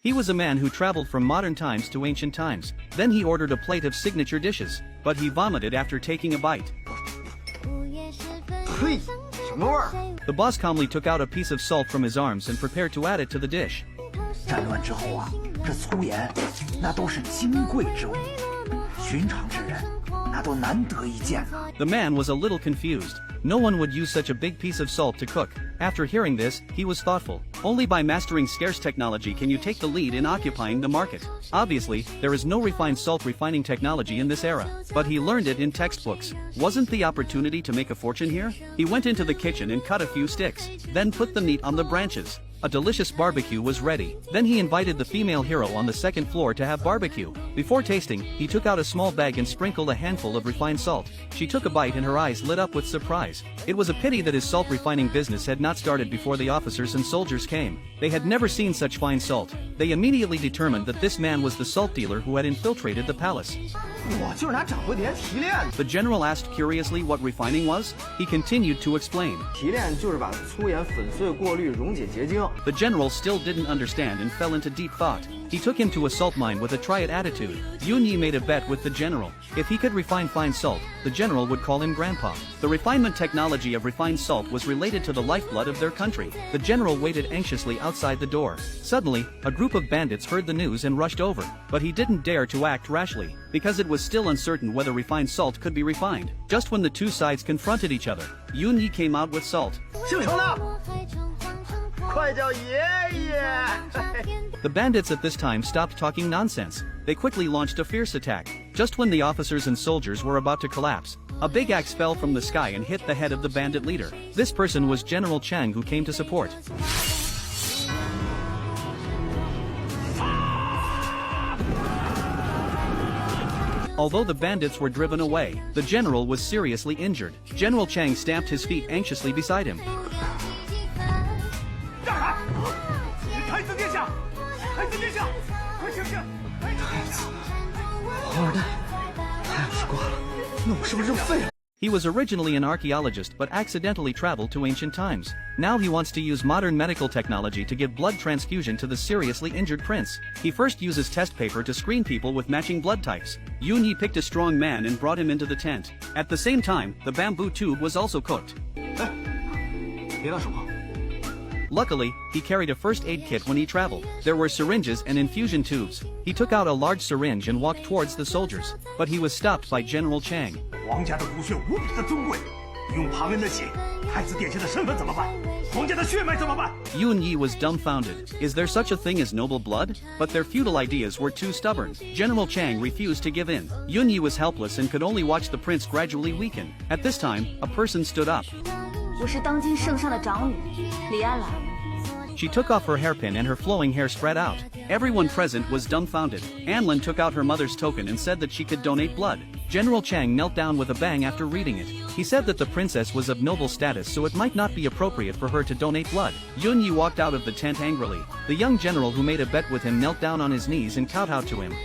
He was a man who traveled from modern times to ancient times. Then he ordered a plate of signature dishes, but he vomited after taking a bite. The boss calmly took out a piece of salt from his arms and prepared to add it to the dish. 战乱之后啊，这粗盐那都是金贵之物，寻常之人那都难得一见呐。 The man was a little confused. No one would use such a big piece of salt to cook. After hearing this, he was thoughtful. Only by mastering scarce technology can you take the lead in occupying the market. Obviously, there is no refined salt refining technology in this era, but he learned it in textbooks. Wasn't the opportunity to make a fortune here? He went into the kitchen and cut a few sticks, then put the meat on the branches. A delicious barbecue was ready. Then he invited the female hero on the second floor to have barbecue. Before tasting, he took out a small bag and sprinkled a handful of refined salt. She took a bite and her eyes lit up with surprise. It was a pity that his salt refining business had not started before the officers and soldiers came. They had never seen such fine salt. They immediately determined that this man was the salt dealer who had infiltrated the palace. The general asked curiously what refining was. He continued to explain. The general still didn't understand and fell into deep thought. He took him to a salt mine with a try it attitude. Yun Yi made a bet with the general. If he could refine fine salt, the general would call him grandpa. The refinement technology of refined salt was related to the lifeblood of their country. The general waited anxiously outside the door. Suddenly, a group of bandits heard the news and rushed over. But he didn't dare to act rashly, because it was still uncertain whether refined salt could be refined. Just when the two sides confronted each other, Yun Yi came out with salt. The bandits at this time stopped talking nonsense. They quickly launched a fierce attack. Just when the officers and soldiers were about to collapse, a big axe fell from the sky and hit the head of the bandit leader. This person was General Chang, who came to support. Although the bandits were driven away, the general was seriously injured. General Chang stamped his feet anxiously beside him. He was originally an archaeologist but accidentally traveled to ancient times. Now he wants to use modern medical technology to give blood transfusion to the seriously injured prince. He first uses test paper to screen people with matching blood types. Yun Yi picked a strong man and brought him into the tent. At the same time, the bamboo tube was also cooked. Luckily, he carried a first aid kit when he traveled. There were syringes and infusion tubes. He took out a large syringe and walked towards the soldiers, but he was stopped by General Chang. Yun Yi was dumbfounded. Is there such a thing as noble blood? But their feudal ideas were too stubborn. General Chang refused to give in. Yun Yi was helpless and could only watch the prince gradually weaken. At this time, a person stood up. She took off her hairpin and her flowing hair spread out. Everyone present was dumbfounded. Anlin took out her mother's token and said that she could donate blood. General Chang knelt down with a bang after reading it. He said that the princess was of noble status, so it might not be appropriate for her to donate blood. Yun Yi walked out of the tent angrily. The young general who made a bet with him knelt down on his knees and kowtowed to him.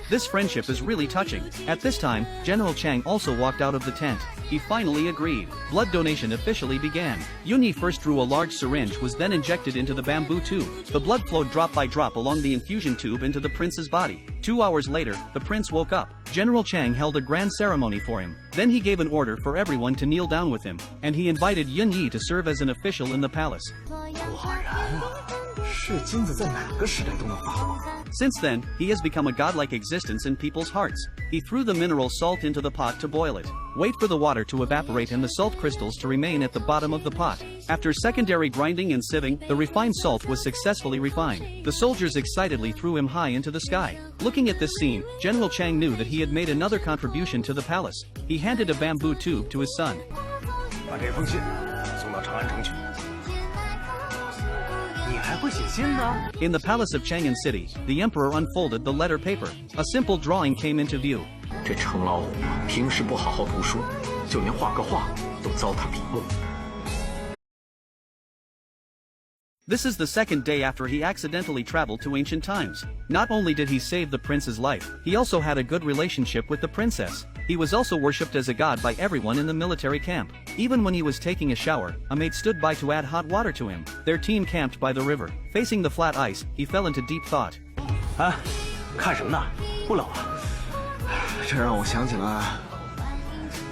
This friendship is really touching. At this time, General Chang also walked out of the tent. He finally agreed. Blood donation officially began. Yun Yi first drew a large syringe, was then injected into the bamboo tube. The blood flowed drop by drop along the infusion tube into the prince's body. 2 hours later, the prince woke up. General Chang held a grand ceremony for him. Then he gave an order for everyone to kneel down with him, and he invited Yun Yi to serve as an official in the palace. Since then, he has become a godlike existence in people's hearts. He threw the mineral salt into the pot to boil it. Wait for the water to evaporate and the salt crystals to remain at the bottom of the pot. After secondary grinding and sieving, the refined salt was successfully refined. The soldiers excitedly threw him high into the sky. Looking at this scene, General Chang knew that he had made another contribution to the palace. He handed a bamboo tube to his son. In the palace of Chang'an City, the emperor unfolded the letter paper. A simple drawing came into view. 这程老虎平时不好好读书，就连画个画都糟蹋笔墨。This is the second day after he accidentally traveled to ancient times. Not only did he save the prince's life, he also had a good relationship with the princess. He was also worshipped as a god by everyone in the military camp. Even when he was taking a shower, a maid stood by to add hot water to him. Their team camped by the river. Facing the flat ice, he fell into deep thought. 啊，看什么呢？不冷啊？这让我想起了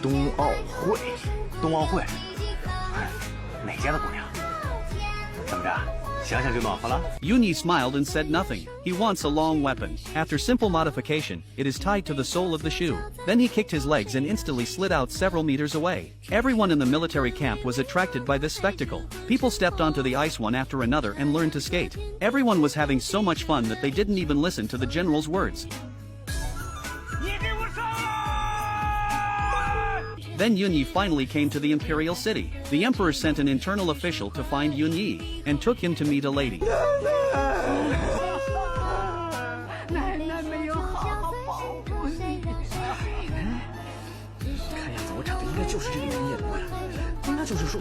冬奥会。冬奥会？哪家的姑娘？怎么着？想想就暖和了？ Yunyi smiled and said nothing. He wants a long weapon. After simple modification, it is tied to the sole of the shoe. Then he kicked his legs and instantly slid out several meters away. Everyone in the military camp was attracted by this spectacle. People stepped onto the ice one after another and learned to skate. Everyone was having so much fun that they didn't even listen to the general's words. Then Yunyi finally came to the imperial city. The emperor sent an internal official to find Yunyi and took him to meet a lady. 奶奶没有好好保护你。看样子我长得应该就是这个原因的。那就是说，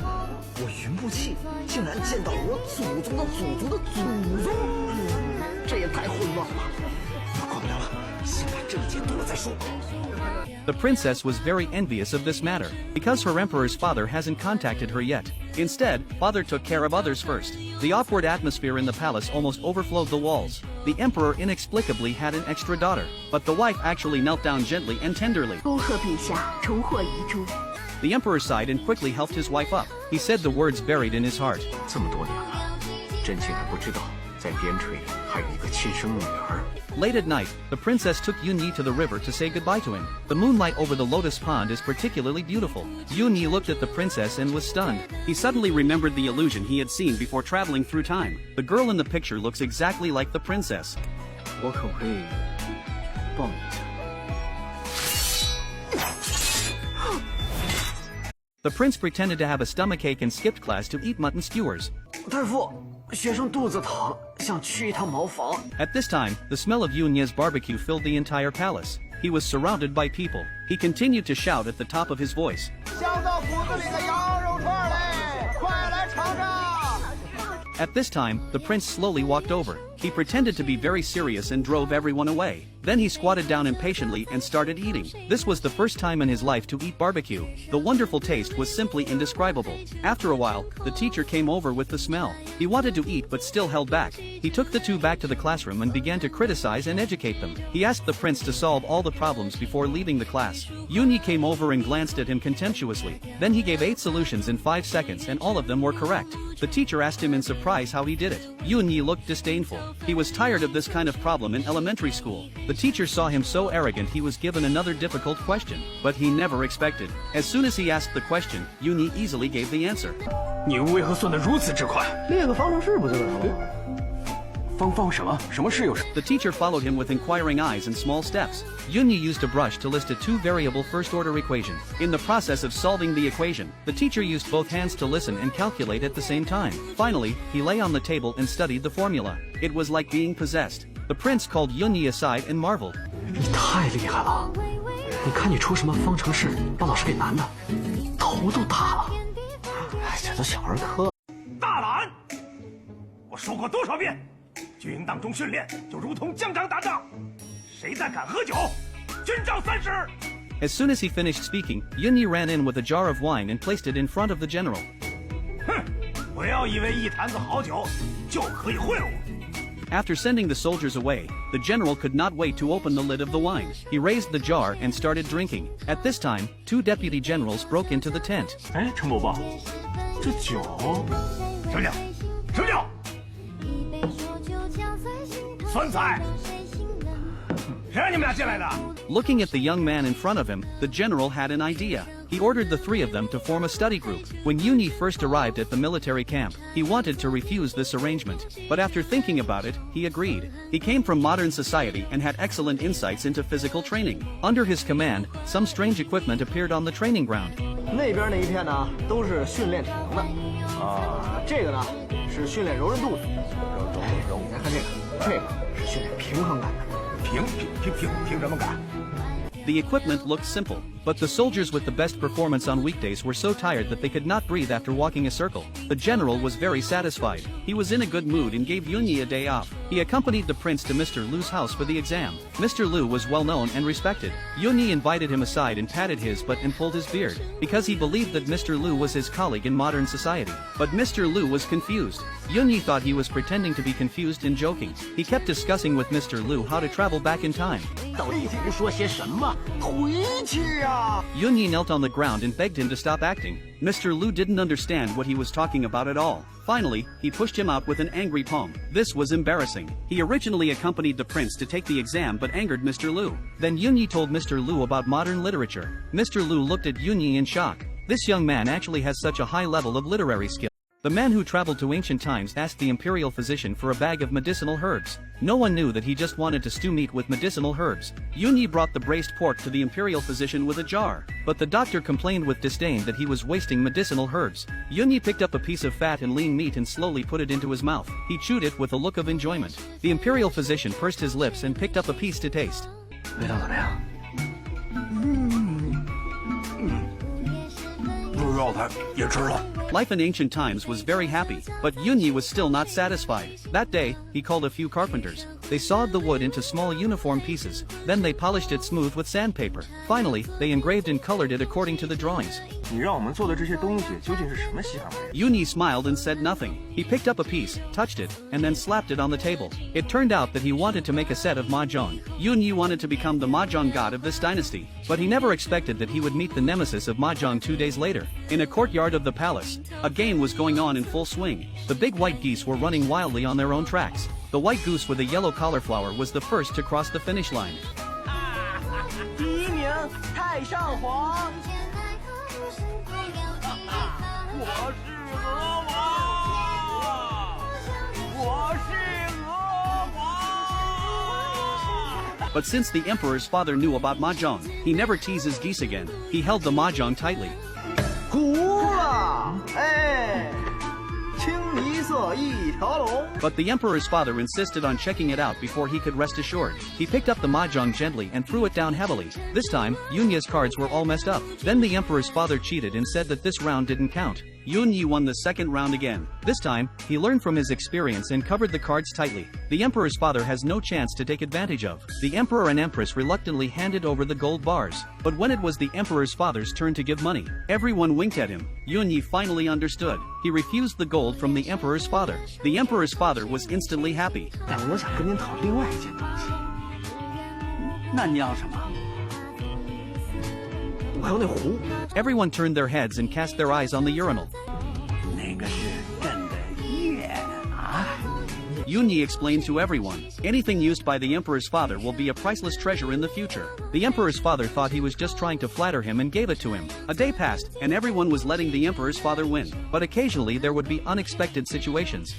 我云步器竟然见到了我祖宗的祖宗的祖宗，这也太混乱了。管不了了，先把这一劫躲了再说。 The princess was very envious of this matter, because her emperor's father hasn't contacted her yet. Instead, father took care of others first. The awkward atmosphere in the palace almost overflowed the walls. The emperor inexplicably had an extra daughter, but the wife actually knelt down gently and tenderly. 恭贺陛下重获遗珠。 The emperor sighed and quickly helped his wife up. He said the words buried in his heart. 这么多年了，朕竟然不知道，在边陲还有一个亲生女儿。 Late at night, the princess took Yunyi to the river to say goodbye to him. The moonlight over the lotus pond is particularly beautiful. Yunyi looked at the princess and was stunned. He suddenly remembered the illusion he had seen before traveling through time. The girl in the picture looks exactly like the princess. 我可不可以抱你一下？ The prince pretended to have a stomachache and skipped class to eat mutton skewers. 太傅，学生肚子疼，想去一趟茅房。 At this time, the smell of Yunyi's barbecue filled the entire palace. He was surrounded by people. He continued to shout at the top of his voice. 香到骨子里的羊肉串嘞，快来尝尝！ At this time, the prince slowly walked over. He pretended to be very serious and drove everyone away. Then he squatted down impatiently and started eating. This was the first time in his life to eat barbecue. The wonderful taste was simply indescribable. After a while, the teacher came over with the smell. He wanted to eat but still held back. He took the two back to the classroom and began to criticize and educate them. He asked the prince to solve all the problems before leaving the class. Yunyi came over and glanced at him contemptuously. Then he gave 8 solutions in 5 seconds and all of them were correct. The teacher asked him in surprise how he did it. Yunyi looked disdainful. He was tired of this kind of problem in elementary school. The teacher saw him so arrogant he was given another difficult question, but he never expected. As soon as he asked the question, Yunyi easily gave the answer. 你为何算得如此之快？列个方程式不就得了吗？方什么？什么是有？ The teacher followed him with inquiring eyes and small steps. Yunyi used a brush to list a 2-variable first-order equation. In the process of solving the equation, the teacher used both hands to listen and calculate at the same time. Finally, he lay on the table and studied the formula. It was like being possessed. The prince called Yunyi aside and marveled. 你太厉害了！你看你出什么方程式，把老师给难的，头都大了。哎，这都小儿科。大胆！我说过多少遍，军营当中训练就如同疆场打仗，谁再敢喝酒，军照30。 As soon as he finished speaking, Yunyi ran in with a jar of wine and placed it in front of the general. 哼，不要以为一坛子好酒就可以贿赂我。 After sending the soldiers away, the general could not wait to open the lid of the wine. He raised the jar and started drinking. At this time, 2 deputy generals broke into the tent. 哎，陈伯伯，这酒……什么酒？什么酒？酸菜！谁让你们俩进来的？ Looking at the young man in front of him, the general had an idea. He ordered the 3 of them to form a study group. When Yunyi first arrived at the military camp, he wanted to refuse this arrangement. But after thinking about it, he agreed. He came from modern society and had excellent insights into physical training. Under his command, some strange equipment appeared on the training ground. 那边那一片呢，都是训练体能的。这个呢是训练柔韧度的。柔。你再看这个，这个是训练平衡感的。平什么感？ The equipment looked simple, but the soldiers with the best performance on weekdays were so tired that they could not breathe after walking a circle. The general was very satisfied. He was in a good mood and gave Yunyi a day off. He accompanied the prince to Mr. Lu's house for the exam. Mr. Lu was well known and respected. Yunyi invited him aside and patted his butt and pulled his beard, because he believed that Mr. Lu was his colleague in modern society. But Mr. Lu was confused. Yunyi thought he was pretending to be confused and joking. He kept discussing with Mr. Lu how to travel back in time. 到底胡说些什么？回去啊！ Yunyi knelt on the ground and begged him to stop acting. Mr. Lu didn't understand what he was talking about at all. Finally, he pushed him out with an angry palm. This was embarrassing. He originally accompanied the prince to take the exam but angered Mr. Lu. Then Yunyi told Mr. Lu about modern literature. Mr. Lu looked at Yunyi in shock. This young man actually has such a high level of literary skill. The man who traveled to ancient times asked the imperial physician for a bag of medicinal herbs. No one knew that he just wanted to stew meat with medicinal herbs. Yunyi brought the braised pork to the imperial physician with a jar, but the doctor complained with disdain that he was wasting medicinal herbs. Yunyi picked up a piece of fat and lean meat and slowly put it into his mouth. He chewed it with a look of enjoyment. The imperial physician pursed his lips and picked up a piece to taste. 味道怎么样？肉它也吃了。 Life in ancient times was very happy, but Yunyi was still not satisfied. That day, he called a few carpenters. They sawed the wood into small uniform pieces, then they polished it smooth with sandpaper. Finally, they engraved and colored it according to the drawings. 你让我们做的这些东西究竟是什么稀罕玩意？ Yunyi smiled and said nothing. He picked up a piece, touched it, and then slapped it on the table. It turned out that he wanted to make a set of mahjong. Yunyi wanted to become the mahjong god of this dynasty, but he never expected that he would meet the nemesis of mahjong 2 days later. In a courtyard of the palace, a game was going on in full swing. The big white geese were running wildly on their own tracks. The white goose with a yellow cauliflower was the first to cross the finish line. 第一名，太上皇。我是鹅王，我是鹅王。 But since the emperor's father knew about mahjong, he never teased his geese again. He held the mahjong tightly. 糊了，哎，清一色一条龙。 But the emperor's father insisted on checking it out before he could rest assured. He picked up the mahjong gently and threw it down heavily. This time, Yunyi's cards were all messed up. Then the emperor's father cheated and said that this round didn't count. Yunyi won the second round again. This time, he learned from his experience and covered the cards tightly. The emperor's father has no chance to take advantage of. The emperor and empress reluctantly handed over the gold bars. But when it was the emperor's father's turn to give money, everyone winked at him. Yunyi finally understood. He refused the gold from the emperor's father. The emperor's father was instantly happy. 但我想跟您讨另外一件东西。那你要什么？我还有那壶。 Everyone turned their heads and cast their eyes on the urinal. 那个是朕的月啊！ Yunyi explained to everyone, anything used by the emperor's father will be a priceless treasure in the future. The emperor's father thought he was just trying to flatter him and gave it to him. A day passed, and everyone was letting the emperor's father win. But occasionally there would be unexpected situations.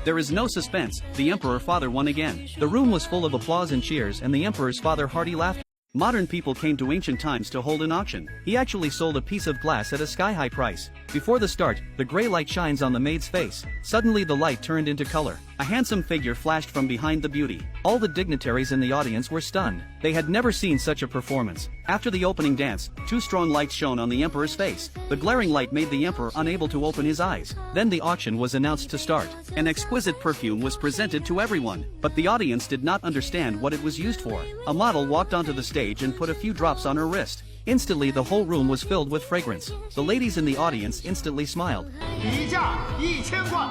There is no suspense, the emperor father won again. The room was full of applause and cheers and the emperor's father hearty laughter. Modern people came to ancient times to hold an auction. He actually sold a piece of glass at a sky-high price. Before the start, the gray light shines on the maid's face. Suddenly the light turned into color. A handsome figure flashed from behind the beauty. All the dignitaries in the audience were stunned. They had never seen such a performance. After the opening dance, 2 strong lights shone on the emperor's face. The glaring light made the emperor unable to open his eyes. Then the auction was announced to start. An exquisite perfume was presented to everyone, but the audience did not understand what it was used for. A model walked onto the stage and put a few drops on her wrist. Instantly the whole room was filled with fragrance. The ladies in the audience instantly smiled. 底价1000贯，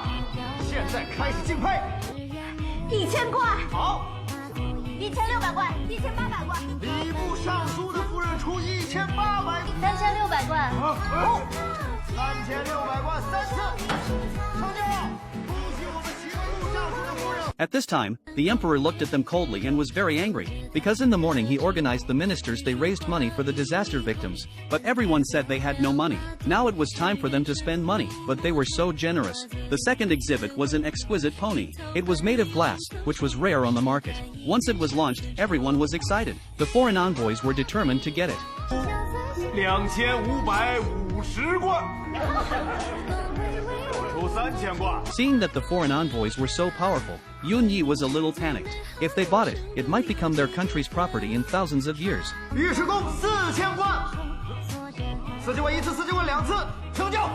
现在开始竞配。 1000块，好， 1600块，1800块，礼部尚书的夫人出1800， 3600块。好，3600贯3次，成交。恭喜我们齐文部尚书的夫人。At this time, the emperor looked at them coldly and was very angry, because in the morning he organized the ministers. They raised money for the disaster victims, but everyone said they had no money. Now it was time for them to spend money, but they were so generous. The second exhibit was an exquisite pony. It was made of glass, which was rare on the market. Once it was launched, everyone was excited. The foreign envoys were determined to get it. 2550贯，出3000贯。 Seeing that the foreign envoys were so powerful, Yun Yi was a little panicked. If they bought it, it might become their country's property in thousands of years. 御史公4000贯，4万1次，4万2次，成交。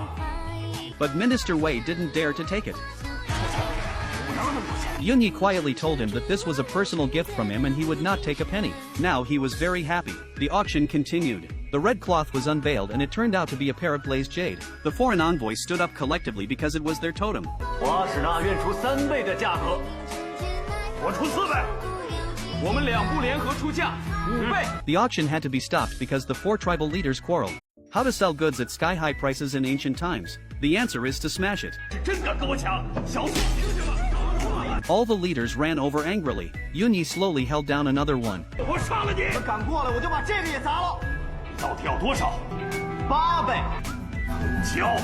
But Minister Wei didn't dare to take it. Yun Yi quietly told him that this was a personal gift from him and he would not take a penny. Now he was very happy. The auction continued. The red cloth was unveiled and it turned out to be a pair of glazed jade. The foreign envoys stood up collectively because it was their totem. 我使那愿出3倍的价格，我出4倍。我们两部联合出价5倍。 The auction had to be stopped because the 4 tribal leaders quarreled. How to sell goods at sky-high prices in ancient times? The answer is to smash it. 真敢跟我抢，小子！ All the leaders ran over angrily. Yun Yi slowly held down another one. 我杀了你！敢过来我就把这个也砸了。 到底要多少？8倍。交！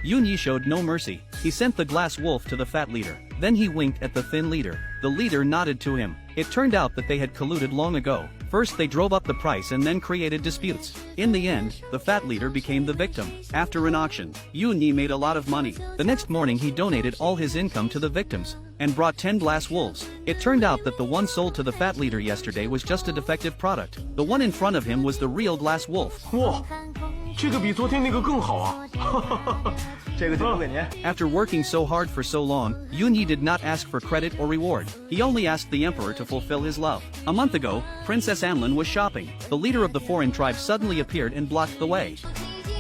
Yun Yi showed no mercy. He sent the glass wolf to the fat leader. Then he winked at the thin leader. The leader nodded to him. It turned out that they had colluded long ago. First they drove up the price and then created disputes. In the end, the fat leader became the victim. After an auction, Yun Yi made a lot of money. The next morning he donated all his income to the victims, and brought 10 glass wolves. It turned out that the one sold to the fat leader yesterday was just a defective product. The one in front of him was the real glass wolf. 哇，这个比昨天那个更好啊！这个就留给您。 After working so hard for so long, Yun Yi did not ask for credit or reward. He only asked the emperor to fulfill his love. A month ago, Princess Anlin was shopping. The leader of the foreign tribe suddenly appeared and blocked the way.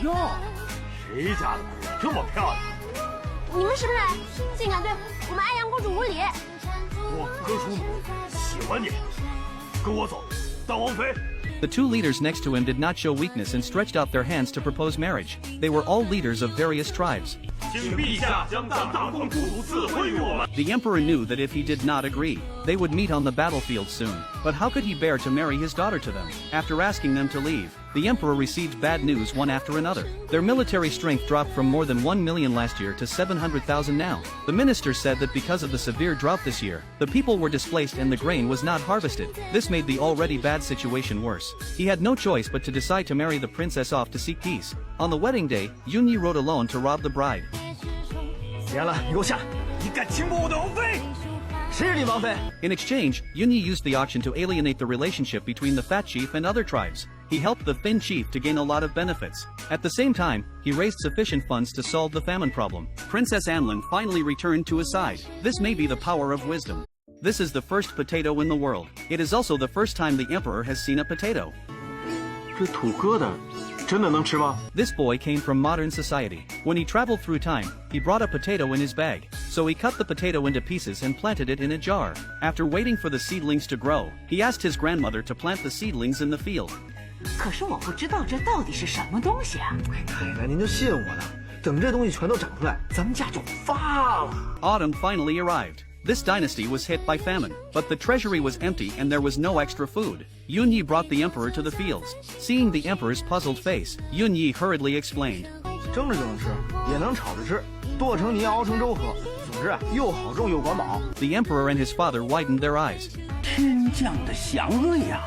哟，谁家的姑娘这么漂亮？你们是不是竟敢对我们安阳公主无礼？我哥属母，喜欢你，跟我走，当王妃。 The 2 leaders next to him did not show weakness and stretched out their hands to propose marriage. They were all leaders of various tribes. 请陛下将大公主赐婚于我们。 The emperor knew that if he did not agree, they would meet on the battlefield soon. But how could he bear to marry his daughter to them? After asking them to leave, the emperor received bad news one after another. Their military strength dropped from more than 1 million last year to 700,000 now. The minister said that because of the severe drought this year, the people were displaced and the grain was not harvested. This made the already bad situation worse. He had no choice but to decide to marry the princess off to seek peace. On the wedding day, Yun Yi rode alone to rob the bride. 严了，你给我下。你敢轻薄我的王妃？ 谁是你王妃？ In exchange, Yun Yi used the auction to alienate the relationship between the fat chief and other tribes. He helped the thin chief to gain a lot of benefits. At the same time, he raised sufficient funds to solve the famine problem. Princess Anlin finally returned to his side. This may be the power of wisdom. This is the first potato in the world. It is also the first time the emperor has seen a potato. 这土疙瘩真的能吃吗？ This boy came from modern society. When he traveled through time, he brought a potato in his bag. So he cut the potato into pieces and planted it in a jar. After waiting for the seedlings to grow, he asked his grandmother to plant the seedlings in the field. 可是我不知道这到底是什么东西啊！太太，您就信我的，等这东西全都长出来，咱们家就发了。 Autumn finally arrived. This dynasty was hit by famine, but the treasury was empty and there was no extra food. Yun Yi brought the emperor to the fields. Seeing the emperor's puzzled face, Yun Yi hurriedly explained. 蒸着就能吃，也能炒着吃，剁成泥熬成粥喝。总之又好种又管饱。 The emperor and his father widened their eyes. 天降的祥瑞呀！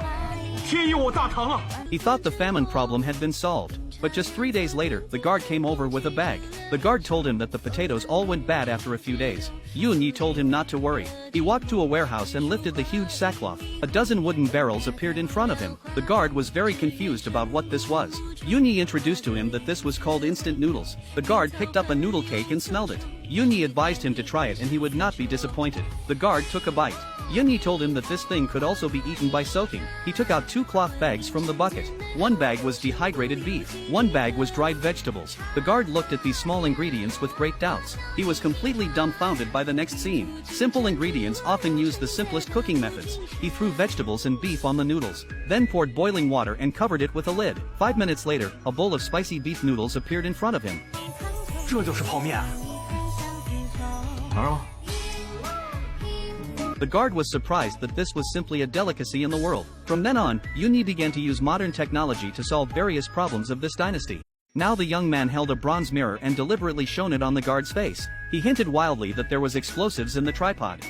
天佑我大唐啊！ He thought the famine problem had been solved. But just 3 days later, the guard came over with a bag. The guard told him that the potatoes all went bad after a few days. Yun Yi told him not to worry. He walked to a warehouse and lifted the huge sackcloth. A dozen wooden barrels appeared in front of him. The guard was very confused about what this was. Yun Yi introduced to him that this was called instant noodles. The guard picked up a noodle cake and smelled it. Yun Yi advised him to try it and he would not be disappointed. The guard took a bite. Yun Yi told him that this thing could also be eaten by soaking. He took out 2 cloth bags from the bucket. One bag was dehydrated beef. One bag was dried vegetables. The guard looked at these small ingredients with great doubts. He was completely dumbfounded by the next scene. Simple ingredients often use the simplest cooking methods. He threw vegetables and beef on the noodles, then poured boiling water and covered it with a lid. 5 minutes later, a bowl of spicy beef noodles appeared in front of him. 这就是泡面。尝尝。The guard was surprised that this was simply a delicacy in the world. From then on, Yunyi began to use modern technology to solve various problems of this dynasty. Now the young man held a bronze mirror and deliberately shone it on the guard's face. He hinted wildly that there was explosives in the tripod.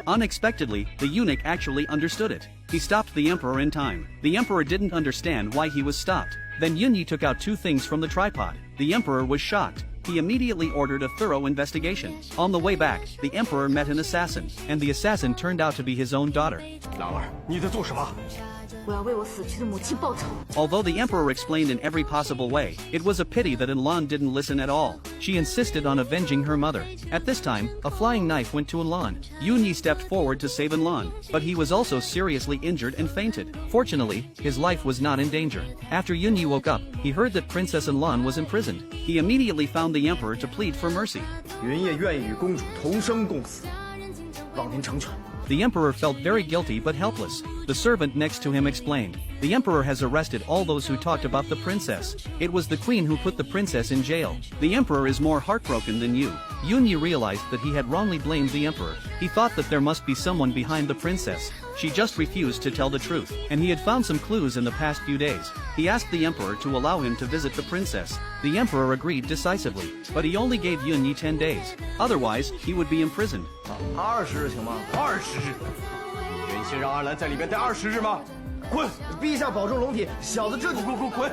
Unexpectedly, the eunuch actually understood it. He stopped the emperor in time. The emperor didn't understand why he was stopped. Then Yunyi took out two things from the tripod. The emperor was shocked. He immediately ordered a thorough investigation. On the way back, the emperor met an assassin, and the assassin turned out to be his own daughter. 兰儿，你在做什么？ 我要为我死去的母亲报仇。 Although the emperor explained in every possible way, it was a pity that Enlon didn't listen at all. She insisted on avenging her mother. At this time, a flying knife went to Enlon. Yunyi stepped forward to save Enlon, but he was also seriously injured and fainted. Fortunately, his life was not in danger. After Yunyi woke up, he heard that Princess Enlon was imprisoned. He immediately found the emperor to plead for mercy. 云烨愿意与公主同生共死，望您成全。 The emperor felt very guilty but helpless. The servant next to him explained, "The emperor has arrested all those who talked about the princess. It was the queen who put the princess in jail. The emperor is more heartbroken than you." Yunyi realized that he had wrongly blamed the emperor. He thought that there must be someone behind the princess. She just refused to tell the truth, and he had found some clues in the past few days. He asked the emperor to allow him to visit the princess. The emperor agreed decisively, but he only gave Yunyi 10 days. Otherwise, he would be imprisoned. 20日行吗20日，原先让阿兰在里面待20日吗？滚！ 陛下保重龙体，小子这就滚！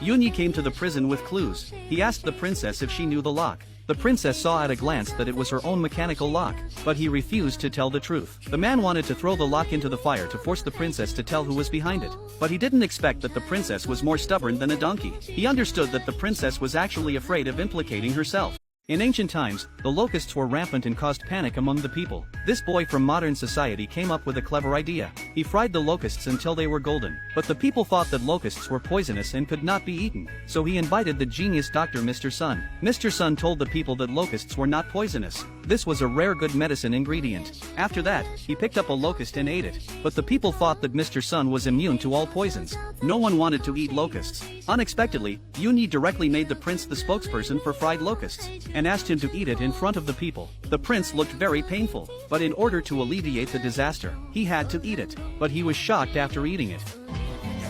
Yunyi came to the prison with clues. He asked the princess if she knew the lock. The princess saw at a glance that it was her own mechanical lock, but he refused to tell the truth. The man wanted to throw the lock into the fire to force the princess to tell who was behind it, but he didn't expect that the princess was more stubborn than a donkey. He understood that the princess was actually afraid of implicating herself. In ancient times, the locusts were rampant and caused panic among the people. This boy from modern society came up with a clever idea. He fried the locusts until they were golden. But the people thought that locusts were poisonous and could not be eaten. So he invited the genius doctor Mr. Sun. Mr. Sun told the people that locusts were not poisonous. This was a rare good medicine ingredient. After that, he picked up a locust and ate it. But the people thought that Mr. Sun was immune to all poisons. No one wanted to eat locusts. Unexpectedly, Yunyi directly made the prince the spokesperson for fried locusts, and asked him to eat it in front of the people. The prince looked very painful, but in order to alleviate the disaster, he had to eat it. But he was shocked after eating it.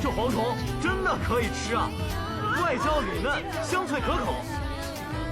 这蝗虫真的可以吃啊，外焦里嫩，香脆可口，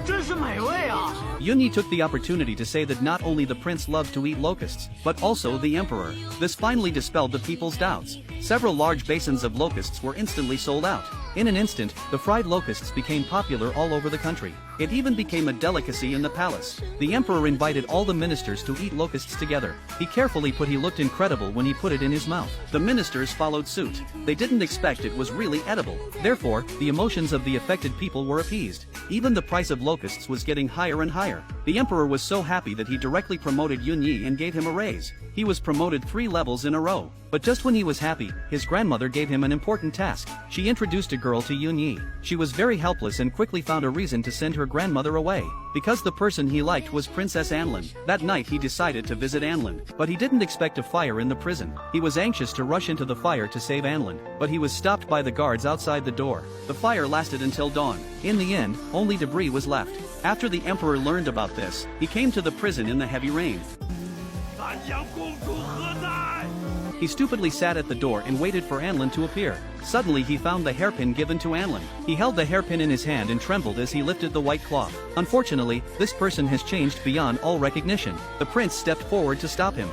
真是美味啊！ Yunyi took the opportunity to say that not only the prince loved to eat locusts, but also the emperor. This finally dispelled the people's doubts. Several large basins of locusts were instantly sold out. In an instant, the fried locusts became popular all over the country. It even became a delicacy in the palace. The emperor invited all the ministers to eat locusts together. He carefully put he looked incredible when he put it in his mouth. The ministers followed suit. They didn't expect it was really edible. Therefore, the emotions of the affected people were appeased. Even the price of locusts was getting higher and higher. The emperor was so happy that he directly promoted Yunyi and gave him a raise. He was promoted 3 levels in a row. But just when he was happy, his grandmother gave him an important task. She introduced a girl to Yunyi. She was very helpless and quickly found a reason to send her grandmother away. Because the person he liked was Princess Anlin. That night he decided to visit Anlin. But he didn't expect a fire in the prison. He was anxious to rush into the fire to save Anlin, but he was stopped by the guards outside the door. The fire lasted until dawn. In the end, only debris was left. After the emperor learned about this, he came to the prison in the heavy rain. 南阳公主何在？ He stupidly sat at the door and waited for Anlin to appear. Suddenly he found the hairpin given to Anlin. He held the hairpin in his hand and trembled as he lifted the white cloth. Unfortunately, this person has changed beyond all recognition. The prince stepped forward to stop him.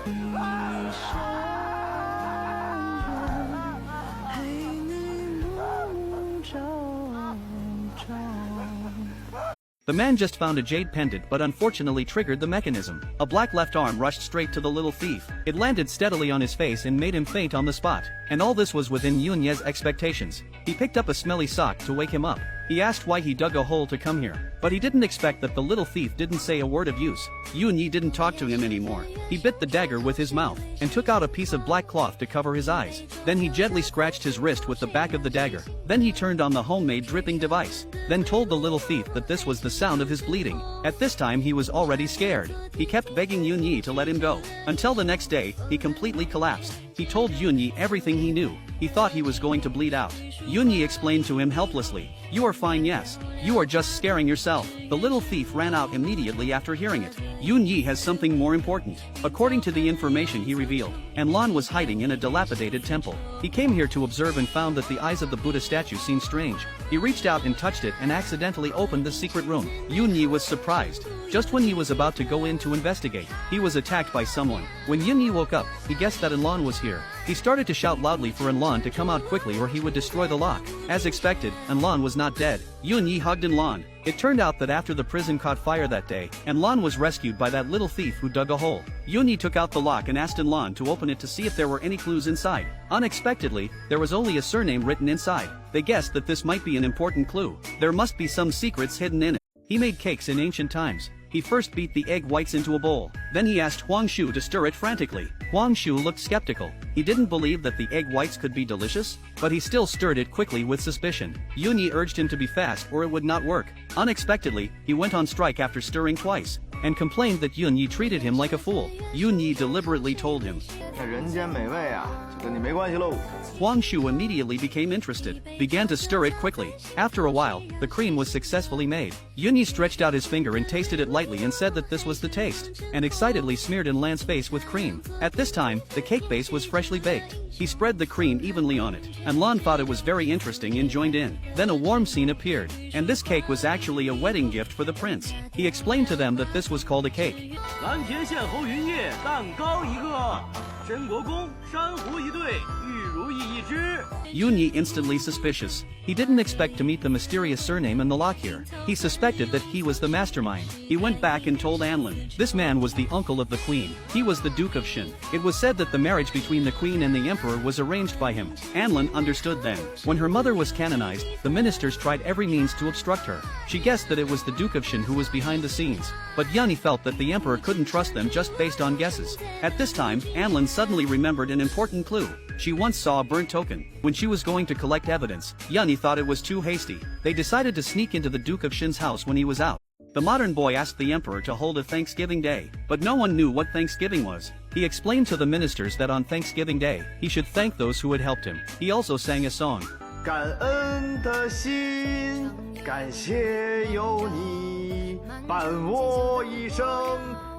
The man just found a jade pendant but unfortunately triggered the mechanism. A black left arm rushed straight to the little thief. It landed steadily on his face and made him faint on the spot. And all this was within Yunyi's expectations. He picked up a smelly sock to wake him up. He asked why he dug a hole to come here. But he didn't expect that the little thief didn't say a word of use. Yunyi didn't talk to him anymore. He bit the dagger with his mouth, and took out a piece of black cloth to cover his eyes. Then he gently scratched his wrist with the back of the dagger. Then he turned on the homemade dripping device. Then told the little thief that this was the sound of his bleeding. At this time he was already scared. He kept begging Yunyi to let him go. Until the next day, he completely collapsed. he told Yunyi everything he knew. He thought he was going to bleed out. Yunyi explained to him helplessly, "You are fine, yes. You are just scaring yourself." The little thief ran out immediately after hearing it. Yunyi has something more important. According to the information he revealed, Anlan was hiding in a dilapidated temple. He came here to observe and found that the eyes of the Buddha statue seemed strange. He reached out and touched it and accidentally opened the secret room. Yunyi was surprised. Just when he was about to go in to investigate, he was attacked by someone. When Yunyi woke up, he guessed that Anlan was here. He started to shout loudly for Anlan to come out quickly or he would destroy the lock. As expected, Anlan was not dead. Yunyi hugged Anlan. It turned out that after the prison caught fire that day, Anlan was rescued by that little thief who dug a hole. Yunyi took out the lock and asked Anlan to open it to see if there were any clues inside. Unexpectedly, there was only a surname written inside. They guessed that this might be an important clue. There must be some secrets hidden in it. He made cakes in ancient times. He first beat the egg whites into a bowl. Then he asked Huang Shu to stir it frantically. Huang Shu looked skeptical. He didn't believe that the egg whites could be delicious, but he still stirred it quickly with suspicion. Yunyi urged him to be fast or it would not work. Unexpectedly, he went on strike after stirring twice, and complained that Yunyi treated him like a fool. Yunyi deliberately told him. 这人间美味啊，就跟你没关系喽。 Huang Shu immediately became interested, began to stir it quickly. After a while, the cream was successfully made. Yunyi stretched out his finger and tasted it lightly and said that this was the taste, and excitedly smeared Anlan's face with cream. At this time, the cake base was freshly baked. He spread the cream evenly on it. Anlan thought it was very interesting and joined in. Then a warm scene appeared, and this cake was actually a wedding gift for the prince. He explained to them that this was called a cake. 蓝田县侯云烨蛋糕一个，申国公珊瑚一对，玉如意一只。 Yunyi instantly suspicious. He didn't expect to meet the mysterious surname in the lock here. He suspected that he was the mastermind. He went back and told Anlan. This man was the uncle of the queen. He was the Duke of Shin. It was said that the marriage between the queen and the emperor was arranged by him. Anlan understood then. When her mother was canonized, the ministers tried every means to obstruct her. She guessed that it was the Duke of Shin who was behind the scenes. But Yunyi felt that the emperor couldn't trust them just based on guesses. At this time, Anlan suddenly remembered an important clue. She once saw a burnt token. When she was going to collect evidence, Yunyi thought it was too hasty. They decided to sneak into the Duke of Shin's house when he was out. The modern boy asked the emperor to hold a Thanksgiving Day, but no one knew what Thanksgiving was. He explained to the ministers that on Thanksgiving Day, he should thank those who had helped him. He also sang a song. 感恩的心，感谢有你伴我一生，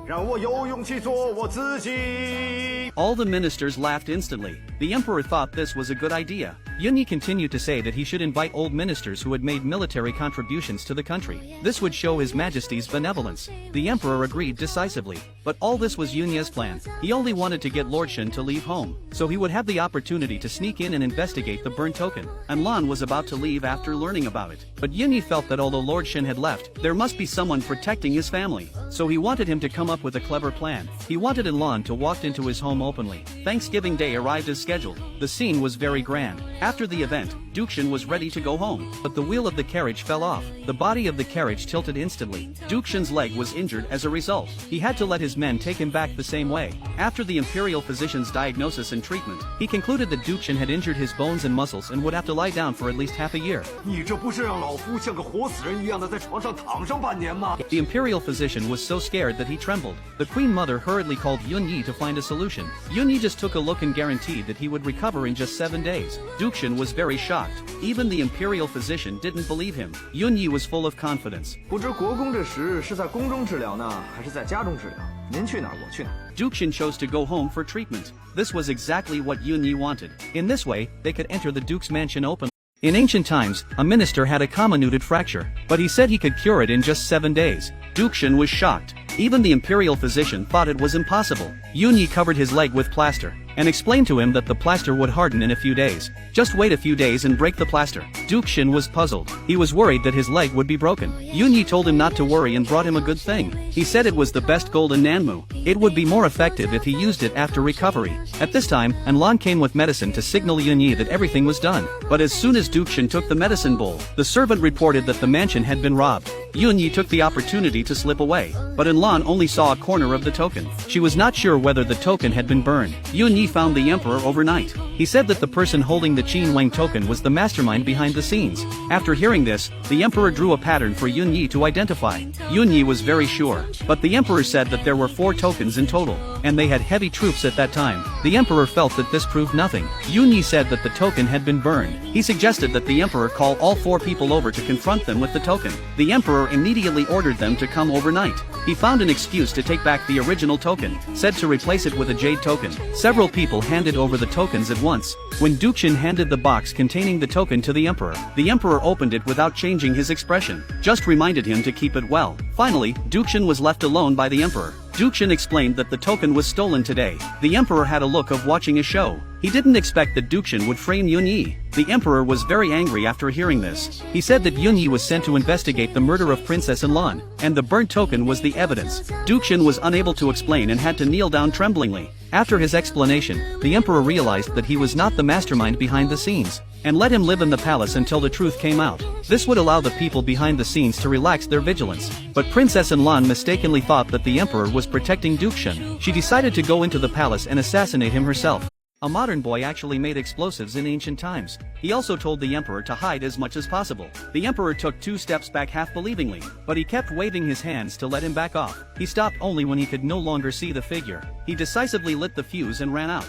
让我有勇气做我自己。 All the ministers laughed instantly. The emperor thought this was a good idea. Yunyi continued to say that he should invite old ministers who had made military contributions to the country. This would show His Majesty's benevolence. The emperor agreed decisively. But all this was Yunyi's plan. He only wanted to get Lord Shen to leave home, so he would have the opportunity to sneak in and investigate the burnt token. Anlan was about to leave after learning about it. But Yunyi felt that although Lord Shen had left, there must be someone protecting his family. So he wanted him to come up with a clever plan. He wanted Anlan to walk into his home openly. Thanksgiving Day arrived as scheduled. The scene was very grand. After the event, Duke Shen was ready to go home, but the wheel of the carriage fell off. The body of the carriage tilted instantly. Duke Shen's leg was injured as a result. He had to let his men take him back the same way. After the imperial physician's diagnosis and treatment, he concluded that Duke Shen had injured his bones and muscles and would have to lie down for at least half a year. 你这不是让老夫像个活死人一样的在床上躺上半年吗？ The imperial physician was so scared that he trembled. The queen mother hurriedly called Yunyi to find a solution. Yunyi just took a look and guaranteed that he would recover in just 7 days. Duke Shen was very shocked. Even the imperial physician didn't believe him. Yunyi was full of confidence. 不知国公这时是在宫中治疗呢，还是在家中治疗？您去哪儿，我去哪儿。 Duke Shen chose to go home for treatment. This was exactly what Yunyi wanted. In this way, they could enter the duke's mansion openly. In ancient times, a minister had a comminuted fracture, but he said he could cure it in just 7 days. Duke Shen was shocked. Even the imperial physician thought it was impossible. Yunyi covered his leg with plaster, and explained to him that the plaster would harden in a few days. Just wait a few days and break the plaster. Duke Shen was puzzled. He was worried that his leg would be broken. Yunyi told him not to worry and brought him a good thing. He said it was the best golden nanmu. It would be more effective if he used it after recovery. At this time, Anlan came with medicine to signal Yunyi that everything was done. But as soon as Duke Shen took the medicine bowl, the servant reported that the mansion had been robbed. Yunyi took the opportunity to slip away, but Anlan only saw a corner of the token. She was not sure whether the token had been burned. Yunyi found the emperor overnight. He said that the person holding the Qin Wang token was the mastermind behind the scenes. After hearing this, the emperor drew a pattern for Yunyi to identify. Yunyi was very sure, but the emperor said that there were 4 tokens tokens in total, and they had heavy troops at that time. The emperor felt that this proved nothing. Yunyi said that the token had been burned. He suggested that the emperor call all 4 people over to confront them with the token. The emperor immediately ordered them to come overnight. He found an excuse to take back the original token, said to replace it with a jade token. Several people handed over the tokens at once. When Dukshin handed the box containing the token to the emperor opened it without changing his expression, just reminded him to keep it well. Finally, Dukshin was left alone by the emperor. Dukshin explained that the token was stolen today. The emperor had a look of watching a show. He didn't expect that Dukshin would frame Yunyi. The emperor was very angry after hearing this. He said that Yunyi was sent to investigate the murder of Princess Enlan, and the burnt token was the evidence. Dukshin was unable to explain and had to kneel down tremblingly. After his explanation, the emperor realized that he was not the mastermind behind the scenes, and let him live in the palace until the truth came out. This would allow the people behind the scenes to relax their vigilance. But Princess Enlan mistakenly thought that the emperor was protecting Dukshin. She decided to go into the palace and assassinate him herself. A modern boy actually made explosives in ancient times. He also told the emperor to hide as much as possible. The emperor took 2 steps back half-believingly, but he kept waving his hands to let him back off. He stopped only when he could no longer see the figure. He decisively lit the fuse and ran out.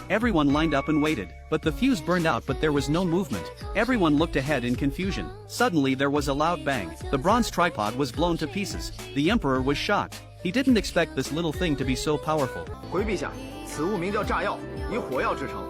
Everyone lined up and waited, but the fuse burned out, but there was no movement. Everyone looked ahead in confusion. Suddenly there was a loud bang. The bronze tripod was blown to pieces. The emperor was shocked. He didn't expect this little thing to be so powerful. 回陛下，此物名叫炸药，以火药制成，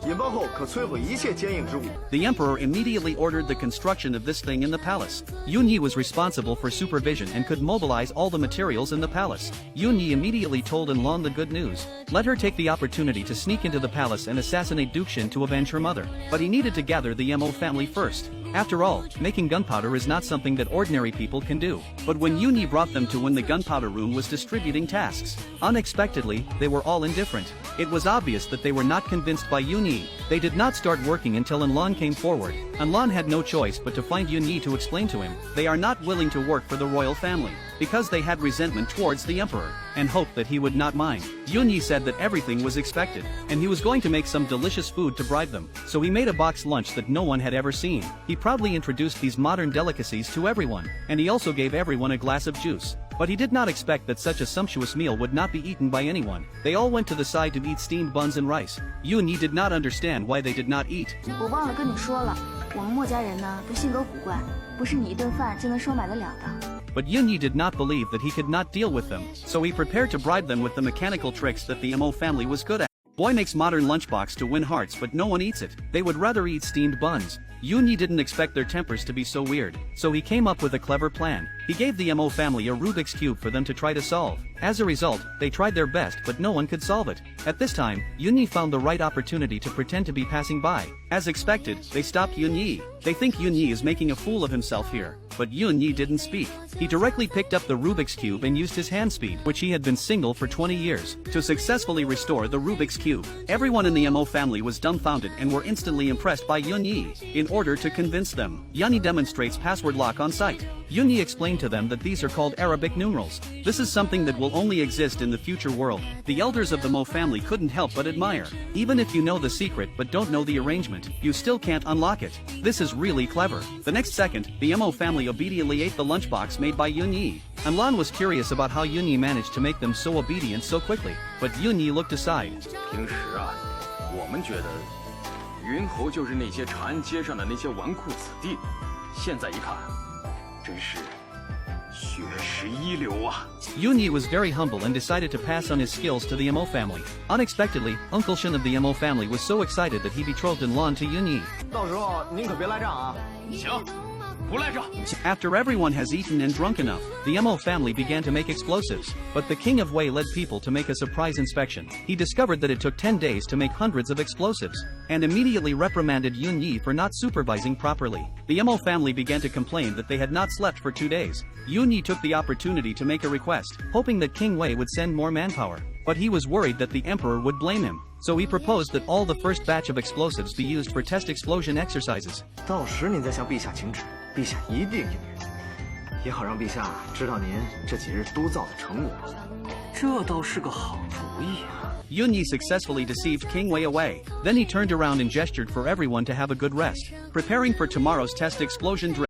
引爆后可摧毁一切坚硬之物。 The emperor immediately ordered the construction of this thing in the palace. Yunyi was responsible for supervision and could mobilize all the materials in the palace. Yunyi immediately told Enlan the good news. Let her take the opportunity to sneak into the palace and assassinate Dukshin to avenge her mother. But he needed to gather the Mo family first. After all, making gunpowder is not something that ordinary people can do. But when Yunyi brought them to when the gunpowder room was distributing tasks, unexpectedly, they were all indifferent. It was obvious that they were not convinced by Yunyi. They did not start working until Enlan came forward. Enlan had no choice but to find Yunyi to explain to him they are not willing to work for the royal family, because they had resentment towards the emperor, and hoped that he would not mind. Yunyi said that everything was expected, and he was going to make some delicious food to bribe them, so he made a box lunch that no one had ever seen. He proudly introduced these modern delicacies to everyone, and he also gave everyone a glass of juice. But he did not expect that such a sumptuous meal would not be eaten by anyone. They all went to the side to eat steamed buns and rice. Yunyi did not understand why they did not eat. 我忘了跟你说了，我们墨家人呢都性格古怪，不是你一顿饭就能收买得了的。 But Yunyi did not believe that he could not deal with them, so he prepared to bribe them with the mechanical tricks that the Mo family was good at. Boy makes modern lunchbox to win hearts, but no one eats it. They would rather eat steamed buns. Yunyi didn't expect their tempers to be so weird, so he came up with a clever plan. He gave the Mo family a Rubik's Cube for them to try to solve. As a result, they tried their best, but no one could solve it. At this time, Yunyi found the right opportunity to pretend to be passing by. As expected, they stopped Yunyi. They think Yunyi is making a fool of himself here, but Yunyi didn't speak. He directly picked up the Rubik's Cube and used his hand speed, which he had been single for 20 years, to successfully restore the Rubik's Cube. Everyone in the Mo family was dumbfounded and were instantly impressed by Yunyi. In order to convince them, Yunyi demonstrates password lock on site. Yunyi explained to them that these are called Arabic numerals. This is something that will only exist in the future world. The elders of the Mo family couldn't help but admire. Even if you know the secret but don't know the arrangement, you still can't unlock it. This is really clever. The next second, the Mo family obediently ate the lunchbox made by Yunyi. Enlan was curious about how Yunyi managed to make them so obedient so quickly, but Yunyi looked aside. 平时啊，我们觉得云侯就是那些长安街上的那些纨绔子弟，现在一看，真是学识一流啊。 Yunyi was very humble and decided to pass on his skills to the Mo family. Unexpectedly, Uncle Shin of the Mo family was so excited that he betrothed Enlan to Yunyi. 到时候您可别赖账啊。行，不赖账。 After everyone has eaten and drunk enough, the Mo family began to make explosives. But the king of Wei led people to make a surprise inspection. He discovered that it took 10 days to make hundreds of explosives, and immediately reprimanded Yunyi for not supervising properly. The Mo family began to complain that they had not slept for 2 days. Yunyi took the opportunity to make a request, hoping that King Wei would send more manpower. But he was worried that the emperor would blame him. So he proposed that all the first batch of explosives be used for test explosion exercises. 到时您再向陛下请旨，陛下一定应允，也好让陛下知道您这几日督造的成果。这倒是个好主意啊。 Yunyi successfully deceived King Wei away. Then he turned around and gestured for everyone to have a good rest, preparing for tomorrow's test explosion drill.